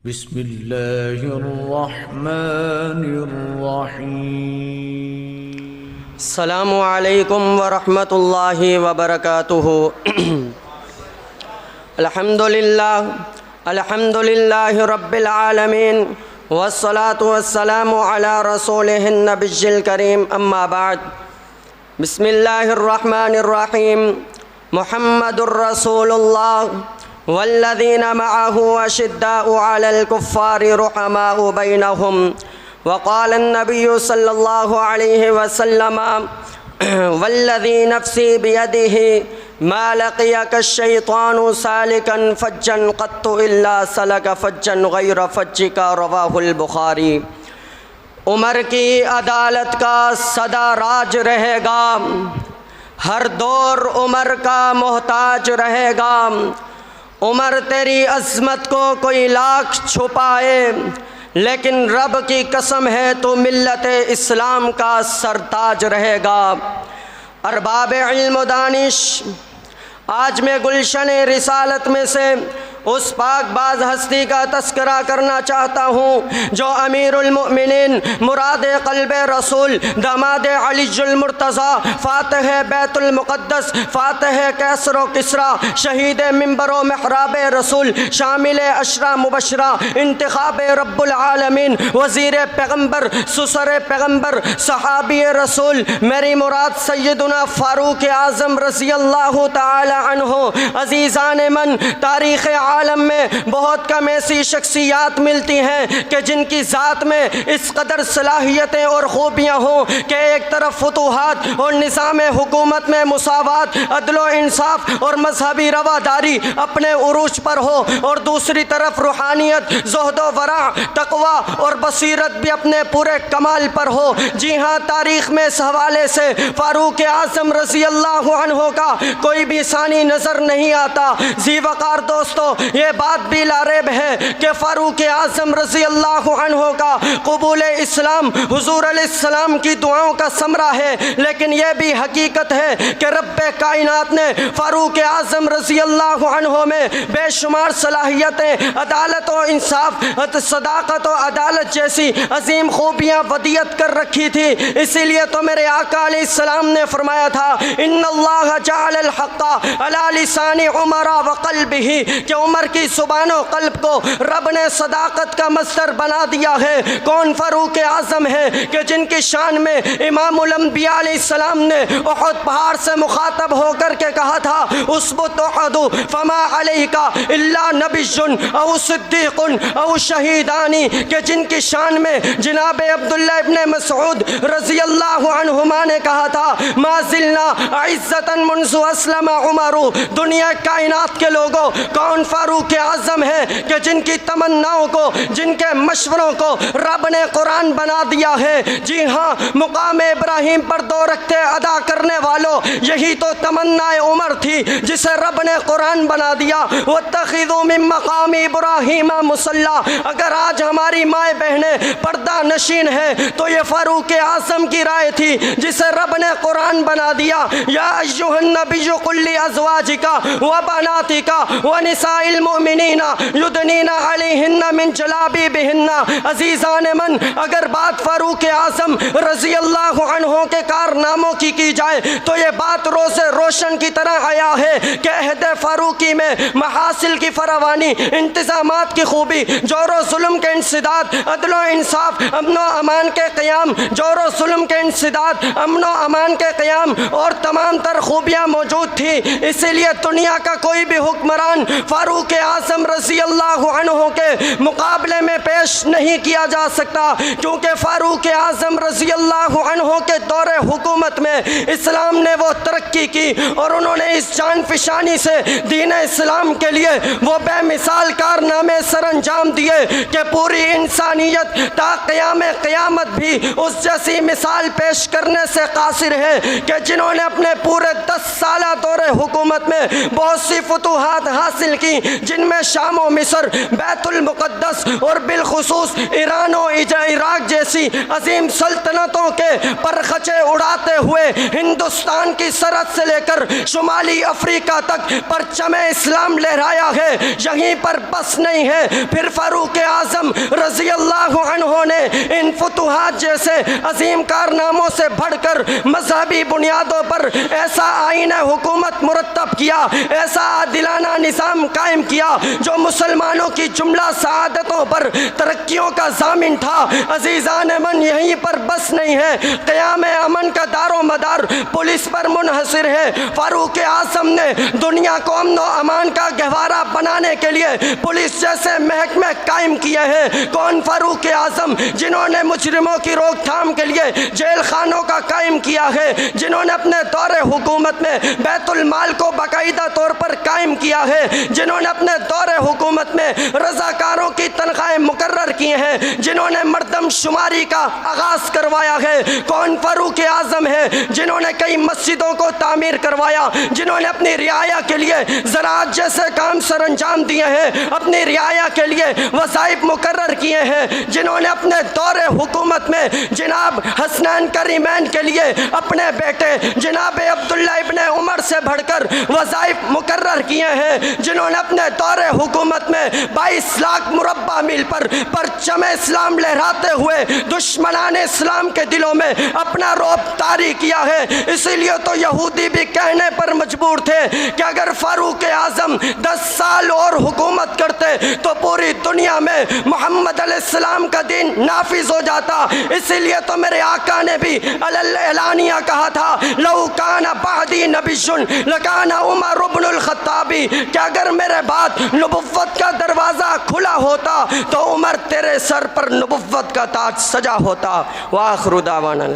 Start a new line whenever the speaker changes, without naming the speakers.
बिस्मिल्लाहिर्रहमानिर्रहीम।
अस्सलामु अलैकुम वरहमतुल्लाहि वबरकातुहु। अल्हम्दुलिल्लाहि रब्बिल आलमीन वस्सलातु वस्सलामु अला रसूलिहिन नबिय्यिल करीम, अम्मा बाद। बिस्मिल्लाहिर्रहमानिर्रहीम। मुहम्मदुर रसूलुल्लाह वल्लज़ीना मअहु अशिद्दाउ अलल कुफ़्फ़ारि रुहमाउ बैनहुम। वक़ाल अन्नबिय्यु सल्लल्लाहु अलैहि वसल्लम वल्लज़ी नफ़्सी बियदिही मा लक़ियक अश-शैतानु सालिकन फ़ज्जन क़त्तु इल्ला सलक फ़ज्जन ग़ैर फ़ज्जिका, रवाहुल बुख़ारी। उमर की अदालत का सदा राज रहेगा, हर दौर उमर का मोहताज रहेगा। उमर तेरी अज़मत को कोई लाख छुपाए, लेकिन रब की कसम है तो मिल्लत इस्लाम का सरताज रहेगा। अरबाब इल्म दानिश, आज मैं गुलशन रिसालत में से उस पाकबाज हस्ती का तस्करा करना चाहता हूँ जो अमीरुल मोमिनीन, मुराद क़ल्ब रसूल, दामाद अलीजुल मुर्तज़ा, फ़ातिह बैतुल मुक़द्दस, फ़ातिह कैसर व किसरा, शहीद मिंबर व महराब रसूल, शामिल अशरा मुबशरा, इंतखाब रब्बुल आलमीन, वज़ीर पैगम्बर, सुसर पैगम्बर, सहाबी रसूल, मेरी मुराद सैयदुना फ़ारूक आज़म रज़ी अल्लाह ताला अन्हु। अज़ीज़ान मन, तारीख़ आलम में बहुत कम ऐसी शख्सियात मिलती हैं कि जिनकी ज़ात में इस कदर सलाहियतें और खूबियाँ हों कि एक तरफ फुतूहात और निज़ाम हुकूमत में मुसावात, अदलो इंसाफ और मजहबी रवादारी अपने उरूज पर हो, और दूसरी तरफ रूहानियत, ज़ुहद वरा, तक़वा और बसीरत भी अपने पूरे कमाल पर हो। जी हाँ, तारीख़ में इस हवाले से फ़ारूक आज़म रज़ी अल्लाह अन्हु का कोई भी सानी नज़र नहीं आता। जी वक़ार दोस्तों, ये बात भी लारेब है कि फ़ारूक आज़म रज़ी अल्लाह अन्हु का क़बूल इस्लाम हुज़ूर अलैहिस्सलाम की दुआओं का समरा है, लेकिन यह भी हकीकत है कि रब्बे कायनात ने फ़ारूक आज़म रज़ी अल्लाह अन्हु में बेशुमार सलाहियतें, अदालत व इंसाफ, सदाक़त व अदालत जैसी अजीम खूबियाँ वदियत कर रखी थी। इसीलिए तो मेरे आका अलैहिस्सलाम ने फरमाया था, इन्नल्लाह जअलल हक़्क़ अला लिसानी उमरा व क़ल्बिही, कि उमर की ज़ुबान क़ल्ब को रब ने सदाकत का मस्दर बना दिया है। कौन फ़ारूक आज़म है कि जिनकी शान में इमामुल अंबिया अलैहिस्सलाम ने उहद पहाड़ से मुखातब होकर के कहा था, उसबुत उहदु फमा अलैका इल्ला नबिय्युन औ सिद्दीक़ुन औ शहीदानी, कि जिनकी शान में जनाब अब्दुल्लाह इब्न मसऊद रज़ी अल्लाह अन्हुमा ने कहा था, मा ज़िलना इज़्ज़तन मुन्ज़ु अस्लमा उमरु। दुनिया कायनात के लोगों, कौन फ़ारूक आज़म है कि जिनकी तमन्नाओं को, जिनके मशवरों को रब ने कुरान बना दिया है। जी हाँ, मुकाम इब्राहीम पर दो रखते अदा करने वालों, यही तो तमन्नाए उमर थी जिसे रब ने कुरान बना दिया। वत्तखिज़ू मिन मक़ाम इब्राहीम मुसल्ला। अगर आज हमारी माएँ बहनें पर्दा नशीन है तो ये फ़ारूक आज़म की राय थी जिसे रब ने कुरान बना दिया। या अय्युहन नबिय्यु कुल लि अज़वाजिका व बनातिका व निसाइल मोमिनीना युदनीना अलैहिन्ना मिन जलाबिबिहिन्ना। अज़ीज़ान मन, अगर बात फ़ारूक आज़म रज़ी अल्लाह अन्हु के कारनामों की जाए तो ये बात रोज़े रोशन की तरह आया है कि अहद फ़ारूकी में महासिल की फरावानी, इंतज़ामात की खूबी, जोर जुल्म के इंसदाद, अदलो इंसाफ, अमनो अमान के क़याम, जोर जुल्म के इंसदाद, अमनो अमान के क़याम और तमाम तर खूबियाँ मौजूद थी। इसीलिए दुनिया का कोई भी हुक्मरान फ़ारूक आज़म रज़ी अल्लाह अन्हु के मुकाबले में पेश नहीं किया जा सकता, क्योंकि फ़ारूक आज़म रज़ी अल्लाह अन्हु के दौरे हुकूमत में इस्लाम ने वो तरक्की की और उन्होंने इस जान फिशानी से दीन इस्लाम के लिए वो बेमिसाल कारनामे सर अंजाम दिए कि पूरी इंसानियत ता क़याम क़यामत भी उस जैसी मिसाल पेश करने से कासिर है कि जिन्होंने अपने पूरे 10 साला दौरे हुकूमत में बहुत सी फतूहात हासिल की, जिनमें शाम व मिस्र, बैतुल मुक़द्दस और बिलखुसूस ईरान और इराक जैसी अजीम सल्तनतों के परखचे उड़ाते हुए हिंदुस्तान की सरहद से लेकर शुमाली अफ्रीका तक परचम इस्लाम लहराया है। यहीं पर बस नहीं है, फिर फारूक आज़म रज़ी अल्लाह अन्हु ने इन फतुहात जैसे अजीम कारनामों से बढ़कर मजहबी बुनियादों पर ऐसा आईन हुकूमत मुरतब किया, ऐसा आदिलाना निज़ाम कायम किया जो मुसलमानों की जुमला सआदतों पर तरक्कियों का ज़ामिन था। अजीज़ान मन, यहीं पर बस नहीं है, क़याम अमन का दारो मदार पुलिस पर मुनहसिर है। फारूक आज़म ने दुनिया को अमन व अमान का गहवारा बनाने के लिए पुलिस जैसे महकमे कायम किए हैं। कौन फारूक आज़म? जिन्होंने मुजरिमों की रोकथाम के लिए जेल खानों का कायम किया है, जिन्होंने अपने दौरे हुकूमत में बैतुल माल को बाकायदा तौर पर कायम किया है, जिन्होंने अपने दौरे हुकूमत में रज़ाकारों की तनख्वाहें मुकर्रर की हैं, जिन्होंने मर्दमशुमारी का आगाज़ करवाया है। कौन फारूक आज़म है? जिन्होंने कई मस्जिदों को तामीर करवाया, जिन्होंने अपनी रियाया के लिए ज़राअत जैसे काम सर अंजाम दिए हैं, अपनी रियाया के लिए वज़ाइफ मुकर्रर किए हैं, जिन्होंने अपने दौरे हुकूमत में जनाब हसनैन करीमैन के लिए अपने बेटे जनाब अब्दुल्ला इब्ने उमर से बढ़कर वज़ाइफ मुकर्रर किए हैं, जिन्होंने अपने दौरे हुकूमत में 22 लाख मुरब्बा मील पर परचम इस्लाम लहराते हुए दुश्मनान इस्लाम के दिलों में अपना रौब तारी किया है। इसीलिए तो यहूदी भी कहने पर मजबूर थे कि अगर फारूक आज़म 10 साल और हुकूमत करते तो पूरी दुनिया में मोहम्मद अलैहिस्सलाम का दीन नाफिज हो जाता। इसीलिए तो मेरे आका ने भी एलानिया कहा था, लौ काना बादी नबियुन लकाना उमर इब्नुल खत्ताबी, कि अगर मेरे बाद नबुव्वत का दरवाज़ा खुला होता तो उमर तेरे सर पर नबुव्वत का ताज सजा होता। व आखिरु दावाना।